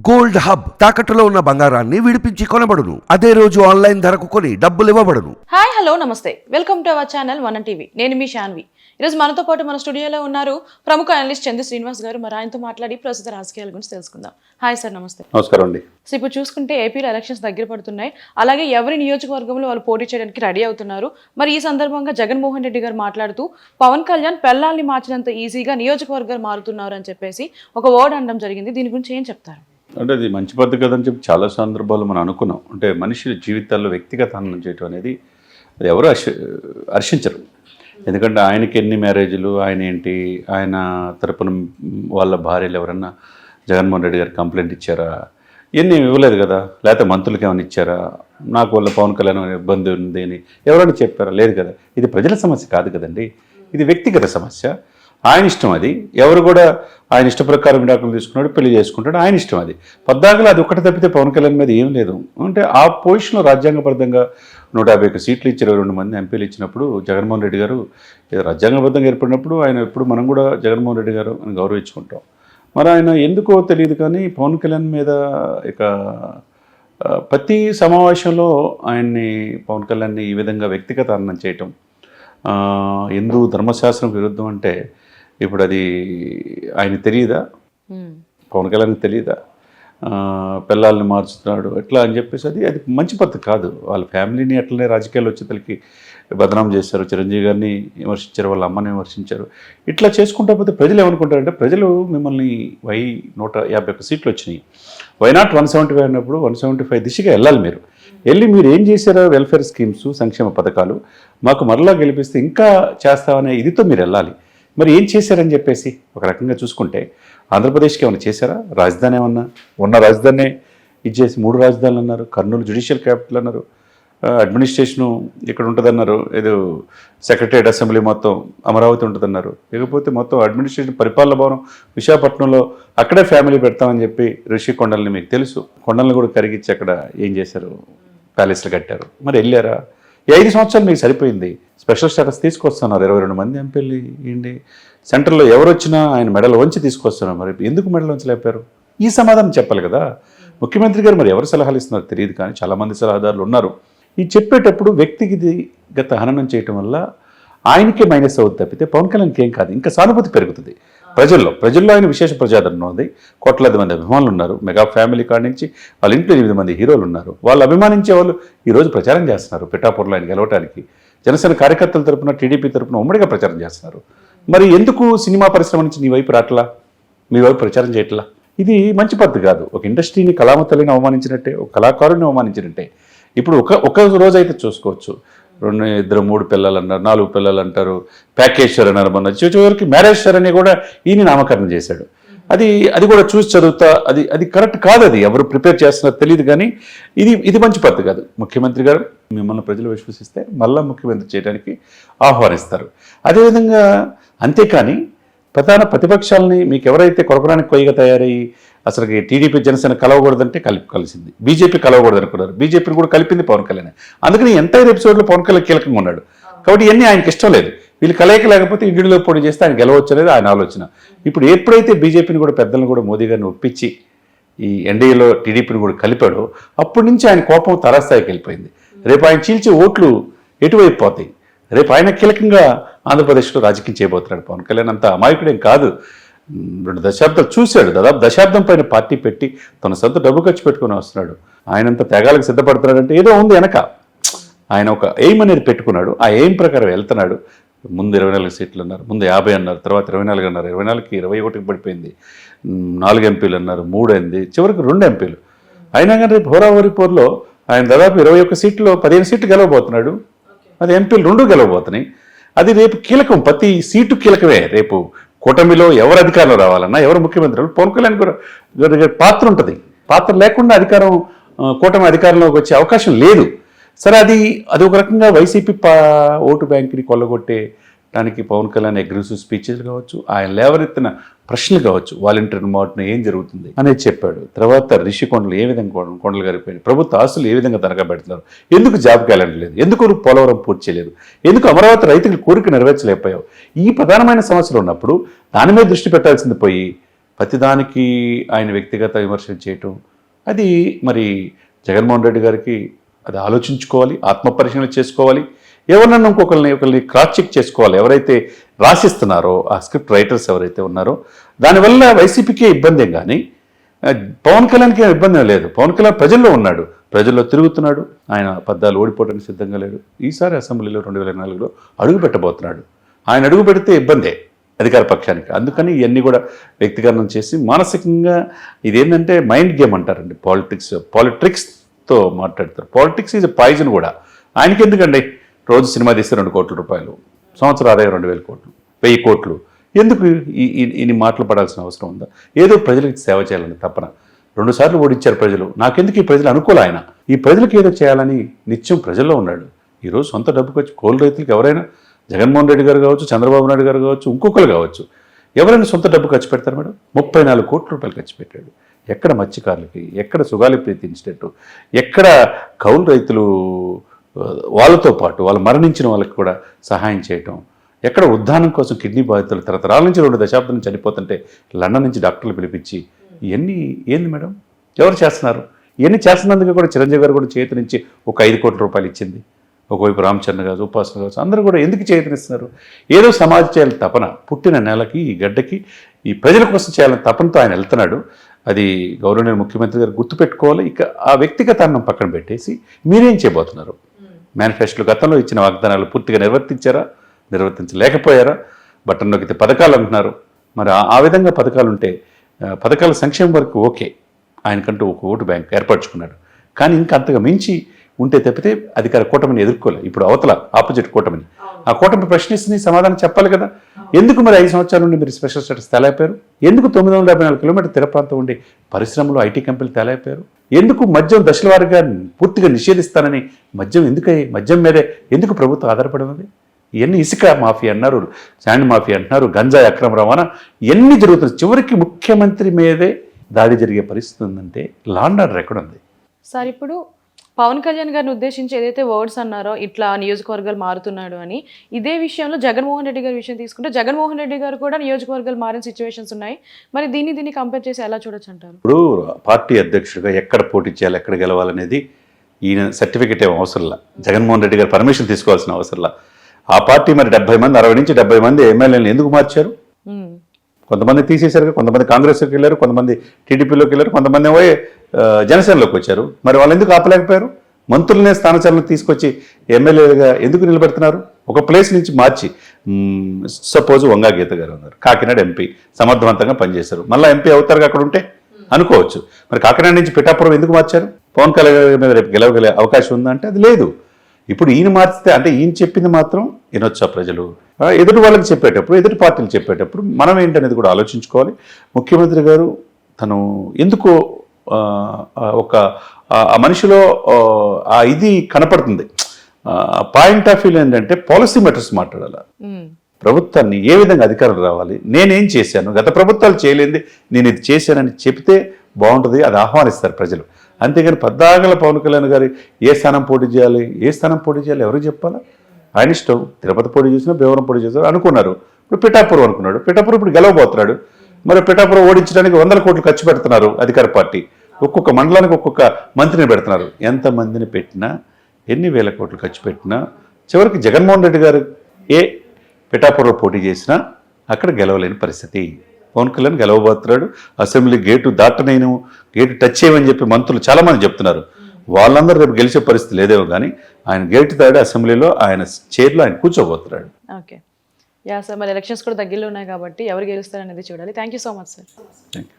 Gold hub తాకట్టులో ఉన్న బంగారాన్ని విడిపించి కొనబడును. అదే రోజు ఆన్లైన్ ధరకు కొని డబ్బులు ఇవ్వబడును. హాయ్ హలో నమస్తే, welcome to our channel one TV. నేను మీ శాన్వి. ఈరోజు మనతో పాటు మన స్టూడియోలో ఉన్నారు ప్రముఖ అనలిస్ట్ చందు శ్రీనివాస్ గారు. మరి ఆయనతో మాట్లాడి ప్రస్తుత రాజకీయాల గురించి తెలుసుకుందాం. హాయ్ సార్, నమస్తే. నమస్కారం అండి. సో ఇప్పుడు చూసుకుంటే ఏపీలో ఎలక్షన్స్ దగ్గర పడుతున్నాయి. అలాగే ఎవరి నియోజకవర్గంలో వాళ్ళు పోటీ చేయడానికి రెడీ అవుతున్నారు. మరి ఈ సందర్భంగా జగన్మోహన్ రెడ్డి గారు మాట్లాడుతూ పవన్ కళ్యాణ్ పెళ్ళాల్ని మార్చినంత ఈజీగా నియోజకవర్గాలు మారుతున్నారు అని చెప్పేసి ఒక వర్డ్ అనడం జరిగింది. దీని గురించి ఏం చెప్తారు? అంటే అది మంచి పద్ధతి కదని చెప్పి చాలా సందర్భాలు మనం అనుకున్నాం. అంటే మనిషి జీవితాల్లో వ్యక్తిగత హననం చేయటం అనేది అది ఎవరు హర్షించరు. ఎందుకంటే ఆయనకి ఎన్ని మ్యారేజ్లు, ఆయన ఏంటి, ఆయన తరపున వాళ్ళ భార్యలు ఎవరన్నా జగన్మోహన్ రెడ్డి గారు కంప్లైంట్ ఇచ్చారా? ఇవన్నీ ఇవ్వలేదు కదా. లేకపోతే మంత్రులకి ఏమైనా ఇచ్చారా? నాకు వల్ల పవన్ కళ్యాణ్ ఇబ్బంది ఉంది అని ఎవరైనా చెప్పారా? లేదు కదా. ఇది ప్రజల సమస్య కాదు కదండి, ఇది వ్యక్తిగత సమస్య. ఆయన ఇష్టం అది. ఎవరు కూడా ఆయన ఇష్ట ప్రకారం విడాకులు తీసుకున్నాడు, పెళ్లి చేసుకుంటాడు, ఆయన ఇష్టం అది. పద్దాకలు అది ఒక్కటి తప్పితే పవన్ కళ్యాణ్ మీద ఏం లేదు. అంటే ఆ పొజిషన్లో రాజ్యాంగబద్ధంగా 151 సీట్లు ఇచ్చి 22 మంది ఎంపీలు ఇచ్చినప్పుడు జగన్మోహన్ రెడ్డి గారు రాజ్యాంగబద్ధంగా ఏర్పడినప్పుడు ఆయన ఎప్పుడు మనం కూడా జగన్మోహన్ రెడ్డి గారు అని గౌరవించుకుంటాం. మరి ఆయన ఎందుకో తెలియదు కానీ పవన్ కళ్యాణ్ మీద ఇక ప్రతి సమావేశంలో ఆయన్ని పవన్ కళ్యాణ్ని ఈ విధంగా వ్యక్తిగత హననం చేయటం హిందూ ధర్మశాస్త్రం విరుద్ధం. అంటే ఇప్పుడు అది ఆయన తెలియదా? పవన్ కళ్యాణ్కి తెలియదా? పిల్లల్ని మార్చుతున్నాడు ఎట్లా అని చెప్పేసి అది మంచి పద్ధతి కాదు. వాళ్ళ ఫ్యామిలీని అట్లనే రాజకీయాల్లో వచ్చేతలకి బదనాం చేశారు. చిరంజీవి గారిని విమర్శించారు, వాళ్ళ అమ్మని విమర్శించారు. ఇట్లా చేసుకుంటా పోతే ప్రజలు ఏమనుకుంటారంటే, ప్రజలు మిమ్మల్ని 151 సీట్లు వచ్చినాయి, వైనాట్ 175 అన్నప్పుడు 175 దిశగా వెళ్ళాలి. మీరు ఏం చేశారో వెల్ఫేర్ స్కీమ్స్, సంక్షేమ పథకాలు మాకు మరలా గెలిపిస్తే ఇంకా చేస్తామనే ఇదితో మీరు వెళ్ళాలి. మరి ఏం చేశారని చెప్పేసి ఒక రకంగా చూసుకుంటే ఆంధ్రప్రదేశ్కి ఏమైనా చేశారా? రాజధాని ఏమన్నా ఉన్న రాజధానే ఇచ్చేసి 3 రాజధానులు అన్నారు. కర్నూలు జ్యుడిషియల్ క్యాపిటల్ అన్నారు. అడ్మినిస్ట్రేషను ఇక్కడ ఉంటుందన్నారు. ఏదో సెక్రటరియట్ అసెంబ్లీ మొత్తం అమరావతి ఉంటుందన్నారు. ఇకపోతే మొత్తం అడ్మినిస్ట్రేషన్ పరిపాలన భవనం విశాఖపట్నంలో అక్కడే ఫ్యామిలీ పెడతామని చెప్పి ఋషి కొండల్ని మీకు తెలుసు, కొండల్ని కూడా కరిగించి అక్కడ ఏం చేశారు? ప్యాలెస్లు కట్టారు. మరి వెళ్ళారా? 5 సంవత్సరాలు మీకు సరిపోయింది. స్పెషల్ స్టేటస్ తీసుకొస్తున్నారు. 22 మంది ఎంపీలు ఏంటి? సెంటర్లో ఎవరు వచ్చినా ఆయన మెడల్ వంచి తీసుకొస్తున్నారు. మరి ఎందుకు మెడల్ వంచి లేపారు? ఈ సమాధానం చెప్పాలి కదా. ముఖ్యమంత్రి గారు మరి ఎవరు సలహాలు ఇస్తున్నారో తెలియదు కానీ చాలామంది సలహాదారులు ఉన్నారు. ఈ చెప్పేటప్పుడు వ్యక్తిగత హననం చేయటం వల్ల ఆయనకే మైనస్ అవుతుంది తప్పితే పవన్ కళ్యాణ్కి ఏం కాదు. ఇంకా సానుభూతి పెరుగుతుంది ప్రజల్లో ఆయన విశేష ప్రజాదరణ ఉంది. కోట్లాది మంది అభిమానులు ఉన్నారు. మెగా ఫ్యామిలీ కాడి నుంచి వాళ్ళ ఇంట్లో 8 మంది హీరోలు ఉన్నారు. వాళ్ళు అభిమానించే వాళ్ళు ఈరోజు ప్రచారం చేస్తున్నారు. పిఠాపురంలో ఆయన గెలవటానికి జనసేన కార్యకర్తల తరపున, టీడీపీ తరపున ఉమ్మడిగా ప్రచారం చేస్తున్నారు. మరి ఎందుకు సినిమా పరిశ్రమ నుంచి నీ వైపు రాట్లా, మీ వైపు ప్రచారం చేయట్లా? ఇది మంచి పద్ధతి కాదు. ఒక ఇండస్ట్రీని, కళామతల్లిని అవమానించినట్టే, ఒక కళాకారుని అవమానించినట్టే. ఇప్పుడు ఒక రోజు అయితే చూసుకోవచ్చు, 2, 2, 3 పిల్లలు అన్నారు, 4 పిల్లలు అంటారు, ప్యాకేజ్ అన్నారు. మొన్న చివరికి మ్యారేజ్ అని కూడా ఈయన నామకరణం చేశాడు. అది కూడా చూసి చదువుతా అది కరెక్ట్ కాదు. అది ఎవరు ప్రిపేర్ చేస్తున్నారో తెలియదు కానీ ఇది మంచి పద్ధతి కాదు. ముఖ్యమంత్రి గారు మిమ్మల్ని ప్రజలు విశ్వసిస్తే మళ్ళా ముఖ్యమంత్రి చేయడానికి ఆహ్వానిస్తారు. అదేవిధంగా అంతేకాని ప్రధాన ప్రతిపక్షాలని మీకు ఎవరైతే కొరకడానికి కొయ్యగా తయారయ్యి అసలుకి టీడీపీ జనసేన కలవకూడదంటే కలిసింది, బీజేపీ కలవకూడదు అనుకున్నారు, బీజేపీని కూడా కలిపింది పవన్ కళ్యాణ్. అందుకని ఎంటైర్ ఎపిసోడ్లో పవన్ కళ్యాణ్ కీలకంగా ఉన్నాడు. కాబట్టి ఇవన్నీ ఆయనకి ఇష్టం లేదు. వీళ్ళు కలయిక లేకపోతే ఇండిలో పోటీ చేస్తే ఆయన గెలవచ్చు అనేది ఆయన ఆలోచన. ఇప్పుడు ఎప్పుడైతే బీజేపీని కూడా పెద్దలను కూడా మోదీ గారిని ఒప్పించి ఈ ఎన్డీఏలో టీడీపీని కూడా కలిపాడో అప్పటి నుంచి ఆయన కోపం తారాస్థాయికి వెళ్ళిపోయింది. రేపు ఆయన చీల్చే ఓట్లు ఎటువైపు పోతాయి? రేపు ఆయన కీలకంగా ఆంధ్రప్రదేశ్లో రాజకీయం చేయబోతున్నాడు. పవన్ కళ్యాణ్ అంత అమాయకుడేం కాదు. 2 దశాబ్దాలు చూశాడు. దాదాపు దశాబ్దం పైన పార్టీ పెట్టి తన సొంత డబ్బు ఖర్చు పెట్టుకుని వస్తున్నాడు. ఆయనంత త్యాగాలకు సిద్ధపడుతున్నాడంటే ఏదో ఉంది వెనక. ఆయన ఒక ఎయిమ్ అనేది పెట్టుకున్నాడు. ఆ ఎయిమ్ ప్రకారం వెళ్తున్నాడు. ముందు 24 సీట్లు అన్నారు, ముందు 50 అన్నారు, తర్వాత 24 అన్నారు, 24కి 21కి పడిపోయింది. 4 ఎంపీలు అన్నారు, 3 అయింది, చివరికి 2 ఎంపీలు. అయినా కానీ రేపు హోరాహోరీ పోరులో ఆయన దాదాపు 21 సీట్లో 15 సీట్లు గెలవబోతున్నాడు. అది ఎంపీలు 2 గెలవబోతున్నాయి. అది రేపు కీలకం. ప్రతి సీటు కీలకమే. రేపు కూటమిలో ఎవరు అధికారంలో రావాలన్నా, ఎవరు ముఖ్యమంత్రి, పవన్ కళ్యాణ్ కూడా పాత్ర ఉంటుంది. పాత్ర లేకుండా కూటమి అధికారంలోకి వచ్చే అవకాశం లేదు. సరే, అది ఒక రకంగా వైసీపీ ఓటు బ్యాంకుని కొల్లగొట్టేటానికి పవన్ కళ్యాణ్ అగ్రెసివ్ స్పీచెస్ కావచ్చు, ఆయన లేవనెత్తిన ప్రశ్నలు కావచ్చు, వాలంటీర్ మాటను ఏం జరుగుతుంది అనేది చెప్పాడు. తర్వాత రిషి కొండలు ఏ విధంగా కొండలు గారిపోయాయి, ప్రభుత్వ ఆస్తులు ఏ విధంగా తనఖా పెడుతున్నారు, ఎందుకు జాబ్ క్యాలెండర్ లేదు, ఎందుకు పోలవరం పూర్తి చేయలేదు, ఎందుకు అమరావతి రైతుల కోరిక నెరవేర్చలేకపోయావు, ఈ ప్రధానమైన సమస్యలు ఉన్నప్పుడు దాని మీద దృష్టి పెట్టాల్సింది పోయి ప్రతిదానికి ఆయన వ్యక్తిగత విమర్శలు చేయటం, అది మరి జగన్మోహన్ రెడ్డి గారికి అది ఆలోచించుకోవాలి, ఆత్మపరిశీలన చేసుకోవాలి, ఎవరినన్నా ఒకరిని క్రాస్ చెక్ చేసుకోవాలి. ఎవరైతే రాసిస్తున్నారో ఆ స్క్రిప్ట్ రైటర్స్ ఎవరైతే ఉన్నారో, దానివల్ల వైసీపీకే ఇబ్బందేం కానీ పవన్ కళ్యాణ్కి ఏం ఇబ్బంది లేదు. పవన్ కళ్యాణ్ ప్రజల్లో ఉన్నాడు, ప్రజల్లో తిరుగుతున్నాడు, ఆయన పద్దాలు ఓడిపోవడానికి సిద్ధంగా లేడు. ఈసారి అసెంబ్లీలో 2024లో అడుగు పెట్టబోతున్నాడు. ఆయన అడుగు పెడితే ఇబ్బందే అధికార పక్షానికి. అందుకని ఇవన్నీ కూడా వ్యక్తిగతం చేసి మానసికంగా ఇదేంటంటే మైండ్ గేమ్ అంటారండి. పాలిటిక్స్తో మాట్లాడతారు. పాలిటిక్స్ ఈజ్ పాయిజన్ కూడా. ఆయనకి ఎందుకండి రోజు సినిమా తీస్తే 2 కోట్ల రూపాయలు, సంవత్సరం ఆదాయం 2000 కోట్లు, 1000 కోట్లు, ఎందుకు ఇన్ని మాటలు పడాల్సిన అవసరం ఉందా? ఏదో ప్రజలకు సేవ చేయాలని తప్పన. 2 సార్లు ఓడించారు ప్రజలు. నాకెందుకు ఈ ప్రజలు అనుకూల ఆయన, ఈ ప్రజలకు ఏదో చేయాలని నిత్యం ప్రజల్లో ఉన్నాడు. ఈరోజు సొంత డబ్బుకి వచ్చి కోళ్ళ రైతులకు ఎవరైనా, జగన్మోహన్ రెడ్డి గారు కావచ్చు, చంద్రబాబు నాయుడు గారు కావచ్చు, ఇంకొకరు కావచ్చు, ఎవరైనా సొంత డబ్బు ఖర్చు పెడతారు మేడం? 34 కోట్ల రూపాయలు ఖర్చు పెట్టాడు. ఎక్కడ మత్స్యకారులకి, ఎక్కడ సుగాలి ప్రీతి ఇన్స్టిట్యూట్, ఎక్కడ కౌలు రైతులు వాళ్ళతో పాటు వాళ్ళు మరణించిన వాళ్ళకి కూడా సహాయం చేయటం, ఎక్కడ ఉద్దానం కోసం కిడ్నీ బాధితులు తరతరాల నుంచి 2 దశాబ్దాల నుంచి చనిపోతుంటే లండన్ నుంచి డాక్టర్లు పిలిపించి, ఇవన్నీ ఏంది మేడం? ఎవరు చేస్తున్నారు? ఇవన్నీ చేస్తున్నందుకు కూడా చిరంజీవి గారు కూడా చేతి నుంచి ఒక 5 కోట్ల రూపాయలు ఇచ్చింది. ఒకవైపు రామచంద్ర కావచ్చు, ఉపాసన కావచ్చు, అందరూ కూడా ఎందుకు చేతనిస్తున్నారు? ఏదో సమాజం చేయాలని తపన, పుట్టిన నెలకి ఈ గడ్డకి ఈ ప్రజల కోసం చేయాలని తపనతో ఆయన వెళ్తున్నాడు. అది గౌరవనీయ ముఖ్యమంత్రి గారు గుర్తుపెట్టుకోవాలి. ఇక ఆ వ్యక్తిగతాన్ని పక్కన పెట్టేసి మీరేం చేయబోతున్నారు? మేనిఫెస్టోలో గతంలో ఇచ్చిన వాగ్దానాలు పూర్తిగా నిర్వర్తించలేకపోయారా? బటన్ నొక్కితే పథకాలు అంటున్నారు. మరి ఆ విధంగా పథకాలు ఉంటే పథకాల సంక్షేమం వరకు ఓకే, ఆయనకంటూ ఒక ఓటు బ్యాంక్ ఏర్పరచుకున్నాడు. కానీ ఇంకా అంతగా మించి ఉంటే తప్పితే అధికార కూటమిని ఎదుర్కోలే. ఇప్పుడు అవతల ఆపోజిట్ కూటమిని, ఆ కూటమి ప్రశ్నిస్తుంది, సమాధానం చెప్పాలి కదా. ఎందుకు మరి 5 సంవత్సరాల నుండి మీరు స్పెషల్ స్టేటస్ తేలైపోయారు? ఎందుకు 954 కిలోమీటర్ తీర ప్రాంతం ఉండి పరిశ్రమలు, ఐటీ కంపెనీలు తేలైపోయారు? ఎందుకు మద్యం దశల వారీగా పూర్తిగా నిషేధిస్తానని మద్యం మీదే ఎందుకు ప్రభుత్వం ఆధారపడి ఉంది? ఇవన్నీ ఇసుక మాఫియా అన్నారు, శాండ్ మాఫియా అంటున్నారు, గంజాయి అక్రమ రవాణా, ఇవన్నీ జరుగుతుంది. చివరికి ముఖ్యమంత్రి మీదే దాడి జరిగే పరిస్థితి ఉందంటే లా అండ్ ఆర్డర్ ఎక్కడుంది? సార్, ఇప్పుడు పవన్ కళ్యాణ్ గారిని ఉద్దేశించి ఏదైతే వర్డ్స్ అన్నారో ఇట్లా నియోజకవర్గాలు మారుతున్నాడు అని, ఇదే విషయంలో జగన్మోహన్ రెడ్డి గారి విషయం తీసుకుంటే జగన్మోహన్ రెడ్డి గారు కూడా నియోజకవర్గాలు మారిన సిచ్యువేషన్స్ ఉన్నాయి. మరి దీన్ని కంపేర్ చేసి ఎలా చూడొచ్చు అంటారు? ఇప్పుడు పార్టీ అధ్యక్షుడిగా ఎక్కడ పోటీ చేయాలి, ఎక్కడ గెలవాలనేది ఈయన సర్టిఫికేట్ ఏం అవసరంలా, జగన్మోహన్ రెడ్డి గారు పర్మిషన్ తీసుకోవాల్సిన అవసరంలా. ఆ పార్టీ మరి 70 మంది 60 నుంచి 70 మంది ఎమ్మెల్యేలను ఎందుకు మార్చారు? కొంతమంది తీసేశారు, కొంతమంది కాంగ్రెస్లోకి వెళ్ళారు, కొంతమంది టీడీపీలోకి వెళ్ళారు, కొంతమంది జనసేనలోకి వచ్చారు. మరి వాళ్ళు ఎందుకు ఆపలేకపోయారు? మంత్రులనే స్థానచలనం తీసుకొచ్చి ఎమ్మెల్యేలుగా ఎందుకు నిలబెడుతున్నారు? ఒక ప్లేస్ నుంచి మార్చి, సపోజ్ వంగా గీత గారు ఉన్నారు, కాకినాడ ఎంపీ, సమర్థవంతంగా పనిచేశారు, మళ్ళీ ఎంపీ అవుతారు అక్కడ ఉంటే అనుకోవచ్చు. మరి కాకినాడ నుంచి పిఠాపురం ఎందుకు మార్చారు? పవన్ కళ్యాణ్ మీద రేపు గెలవగలే అవకాశం ఉందా అంటే అది లేదు. ఇప్పుడు ఈయన మార్చితే అంటే ఈయన చెప్పింది మాత్రం వినొచ్చా ప్రజలు? ఎదుటి వాళ్ళకి చెప్పేటప్పుడు, ఎదుటి పార్టీలు చెప్పేటప్పుడు మనం ఏంటనేది కూడా ఆలోచించుకోవాలి. ముఖ్యమంత్రి గారు తను ఎందుకు ఒక ఆ మనిషిలో ఇది కనపడుతుంది. పాయింట్ ఆఫ్ వ్యూ ఏంటంటే పాలసీ మ్యాటర్స్ మాట్లాడాలి. ప్రభుత్వాన్ని ఏ విధంగా అధికారం రావాలి, నేనేం చేశాను, గత ప్రభుత్వాలు చేయలేంది నేను ఇది చేశానని చెప్తే బాగుంటుంది, అది ఆహ్వానిస్తారు ప్రజలు. అంతేగాని పద్దాగల పవన్ కళ్యాణ్ గారు ఏ స్థానం పోటీ చేయాలి ఎవరికి చెప్పాలా? ఆయన ఇష్టం. తిరుపతి పోటీ చేసినా, భీమవరం పోటీ చేసినా అనుకున్నారు. ఇప్పుడు పిఠాపురం అనుకున్నాడు, పిఠాపురం ఇప్పుడు గెలవబోతున్నాడు. మరి పిఠాపురం ఓడించడానికి 100 కోట్లు ఖర్చు పెడుతున్నారు అధికార పార్టీ. ఒక్కొక్క మండలానికి ఒక్కొక్క మంత్రిని పెడుతున్నారు. ఎంతమందిని పెట్టినా, ఎన్ని వేల కోట్లు ఖర్చు పెట్టినా చివరికి జగన్మోహన్ రెడ్డి గారు పిఠాపురంలో పోటీ చేసినా అక్కడ గెలవలేని పరిస్థితి. పవన్ కళ్యాణ్ గెలవబోతున్నాడు. అసెంబ్లీ గేటు దాటనేను, గేటు టచ్ చేయమని చెప్పి మంత్రులు చాలామంది చెప్తున్నారు. వాళ్ళందరూ రేపు గెలిచే పరిస్థితి లేదేమో కానీ ఆయన గేటు దాడి అసెంబ్లీలో ఆయన చైర్లో ఆయన కూర్చోబోతున్నాడు. Okay, yeah sir. మరి ఎలక్షన్స్ కూడా దగ్గరలో ఉన్నాయి కాబట్టి ఎవరు గెలుస్తారనేది చూడాలి. Thank you so much sir. Thank you.